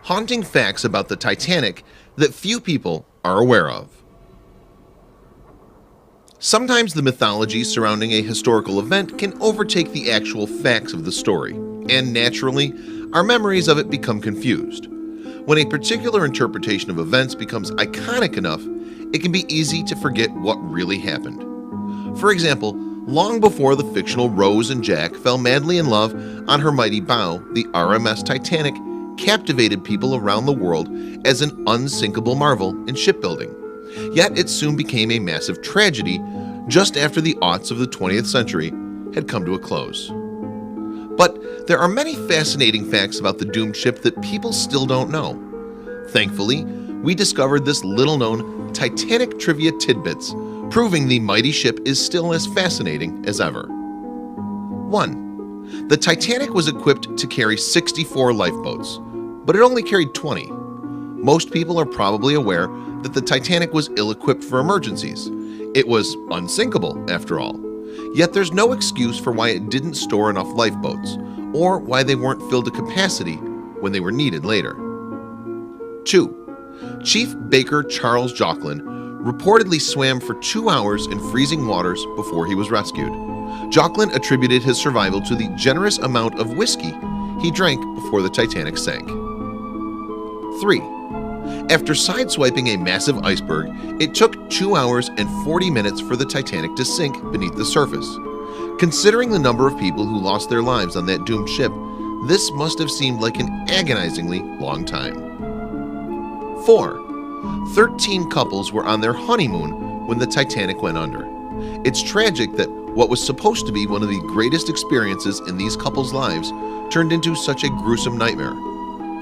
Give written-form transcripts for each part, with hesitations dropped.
Haunting facts about the Titanic that few people are aware of. Sometimes the mythology surrounding a historical event can overtake the actual facts of the story, and naturally, our memories of it become confused. When a particular interpretation of events becomes iconic enough, it can be easy to forget what really happened. For example, long before the fictional Rose and Jack fell madly in love on her mighty bow, the RMS Titanic captivated people around the world as an unsinkable marvel in shipbuilding. Yet it soon became a massive tragedy just after the aughts of the 20th century had come to a close. But there are many fascinating facts about the doomed ship that people still don't know. Thankfully, we discovered this little-known Titanic trivia tidbits, proving the mighty ship is still as fascinating as ever. 1. The Titanic was equipped to carry 64 lifeboats, but it only carried 20. Most people are probably aware that the Titanic was ill-equipped for emergencies. It was unsinkable, after all. Yet there's no excuse for why it didn't store enough lifeboats, or why they weren't filled to capacity when they were needed later. 2. Chief Baker Charles Jocelyn reportedly swam for 2 hours in freezing waters before he was rescued. Jocelyn attributed his survival to the generous amount of whiskey he drank before the Titanic sank. 3. After sideswiping a massive iceberg, it took 2 hours and 40 minutes for the Titanic to sink beneath the surface. Considering the number of people who lost their lives on that doomed ship, this must have seemed like an agonizingly long time. 4. 13 couples were on their honeymoon when the Titanic went under. It's tragic that what was supposed to be one of the greatest experiences in these couples' lives turned into such a gruesome nightmare.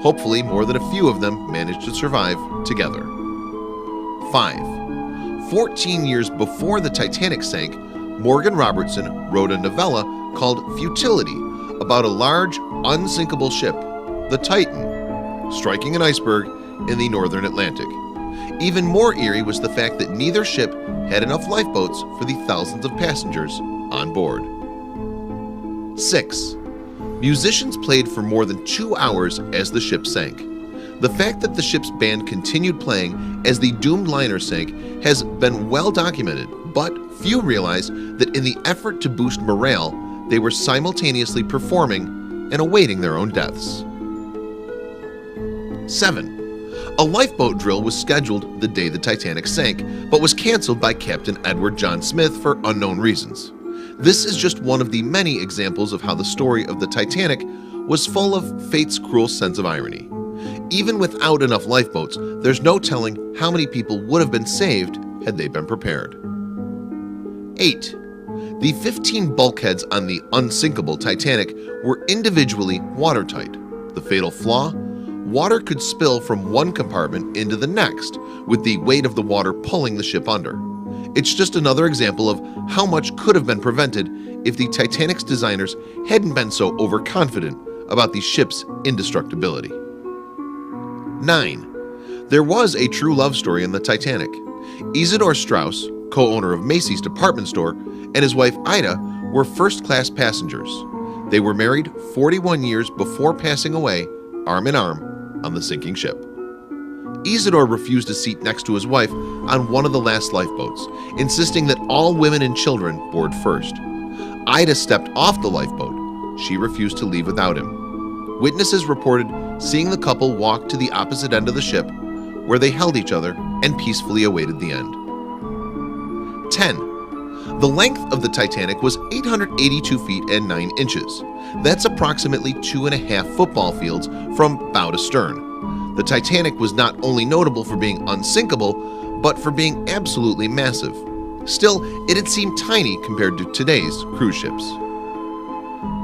Hopefully, more than a few of them managed to survive together. 5. 14 years before the Titanic sank, Morgan Robertson wrote a novella called Futility about a large, unsinkable ship, the Titan, striking an iceberg in the northern Atlantic. Even more eerie was the fact that neither ship had enough lifeboats for the thousands of passengers on board. 6. Musicians played for more than 2 hours as the ship sank. The fact that the ship's band continued playing as the doomed liner sank has been well documented, but few realize that in the effort to boost morale, they were simultaneously performing and awaiting their own deaths. 7. A lifeboat drill was scheduled the day the Titanic sank, but was canceled by Captain Edward John Smith for unknown reasons. This is just one of the many examples of how the story of the Titanic was full of fate's cruel sense of irony. Even without enough lifeboats, there's no telling how many people would have been saved had they been prepared. 8. The 15 bulkheads on the Unsinkable Titanic were individually watertight. The fatal flaw? Water could spill from one compartment into the next, with the weight of the water pulling the ship under. It's just another example of how much could have been prevented if the Titanic's designers hadn't been so overconfident about the ship's indestructibility. 9. There was a true love story in the Titanic. Isidore Straus, co-owner of Macy's department store, and his wife Ida were first-class passengers. They were married 41 years before passing away, arm in arm, on the sinking ship. Isidore refused a seat next to his wife on one of the last lifeboats, insisting that all women and children board first. Ida stepped off the lifeboat. She refused to leave without him. Witnesses reported seeing the couple walk to the opposite end of the ship, where they held each other and peacefully awaited the end. 10. The length of the Titanic was 882 feet and 9 inches. That's approximately 2.5 football fields from bow to stern. The Titanic was not only notable for being unsinkable, but for being absolutely massive. Still, it had seemed tiny compared to today's cruise ships.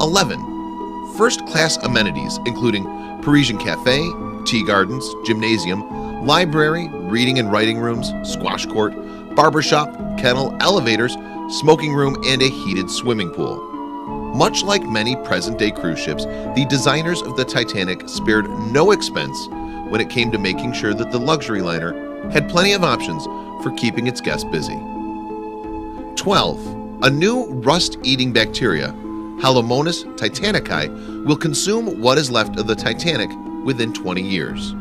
11. First-class amenities including Parisian cafe, tea gardens, gymnasium, library, reading and writing rooms, squash court, barbershop, kennel, elevators, smoking room, and a heated swimming pool. Much like many present-day cruise ships, the designers of the Titanic spared no expense when it came to making sure that the luxury liner had plenty of options for keeping its guests busy. 12. A new rust-eating bacteria, Halomonas titanici, will consume what is left of the Titanic within 20 years.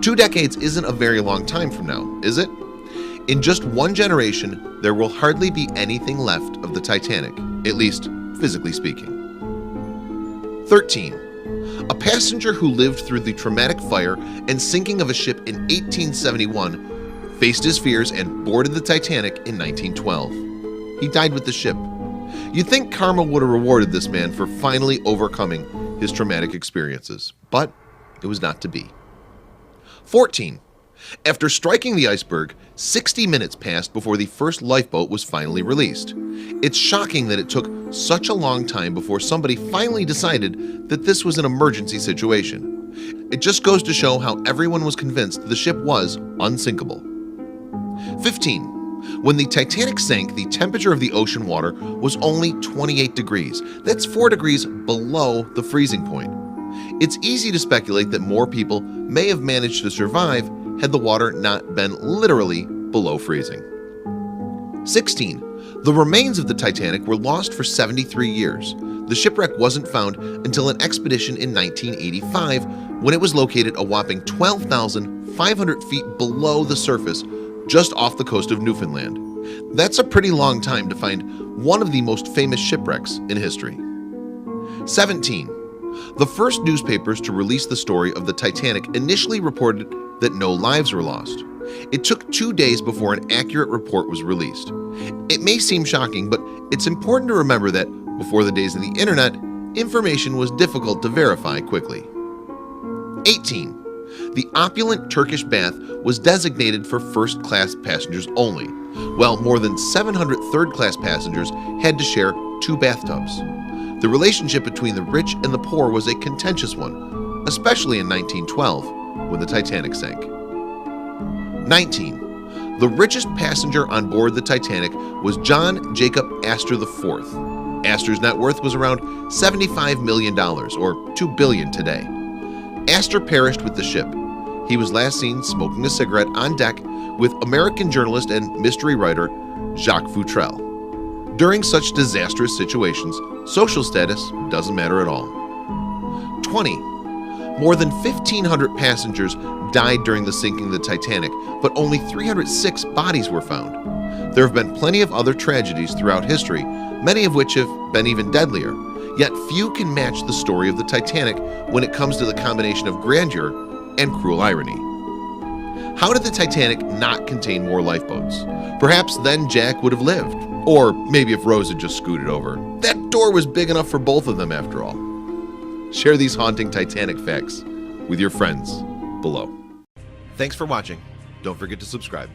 2 decades isn't a very long time from now, is it? In just one generation, there will hardly be anything left of the Titanic, at least physically speaking. 13. A passenger who lived through the traumatic fire and sinking of a ship in 1871 faced his fears and boarded the Titanic in 1912. He died with the ship. You'd think karma would have rewarded this man for finally overcoming his traumatic experiences, but it was not to be. 14. After striking the iceberg, 60 minutes passed before the first lifeboat was finally released. It's shocking that it took such a long time before somebody finally decided that this was an emergency situation. It just goes to show how everyone was convinced the ship was unsinkable. 15. When the Titanic sank, the temperature of the ocean water was only 28 degrees. That's 4 degrees below the freezing point. It's easy to speculate that more people may have managed to survive had the water not been literally below freezing. 16. The remains of the Titanic were lost for 73 years. The shipwreck wasn't found until an expedition in 1985 when it was located a whopping 12,500 feet below the surface just off the coast of Newfoundland. That's a pretty long time to find one of the most famous shipwrecks in history. 17. The first newspapers to release the story of the Titanic initially reported that no lives were lost. It took 2 days before an accurate report was released. It may seem shocking, but it's important to remember that before the days of the internet, information was difficult to verify quickly. 18. The opulent Turkish bath was designated for first-class passengers only, while more than 700 third-class passengers had to share 2 bathtubs. The relationship between the rich and the poor was a contentious one, especially in 1912 when the Titanic sank. 19. The richest passenger on board the Titanic was John Jacob Astor IV. Astor's net worth was around $75 million, or $2 billion today. Astor perished with the ship. He was last seen smoking a cigarette on deck with American journalist and mystery writer Jacques Futrelle. During such disastrous situations, social status doesn't matter at all. 20. More than 1,500 passengers died during the sinking of the Titanic, but only 306 bodies were found. There have been plenty of other tragedies throughout history, many of which have been even deadlier, yet few can match the story of the Titanic when it comes to the combination of grandeur and cruel irony. How did the Titanic not contain more lifeboats? Perhaps then Jack would have lived. Or maybe if Rose had just scooted over. That door was big enough for both of them after all. Share these haunting Titanic facts with your friends below. Thanks for watching. Don't forget to subscribe.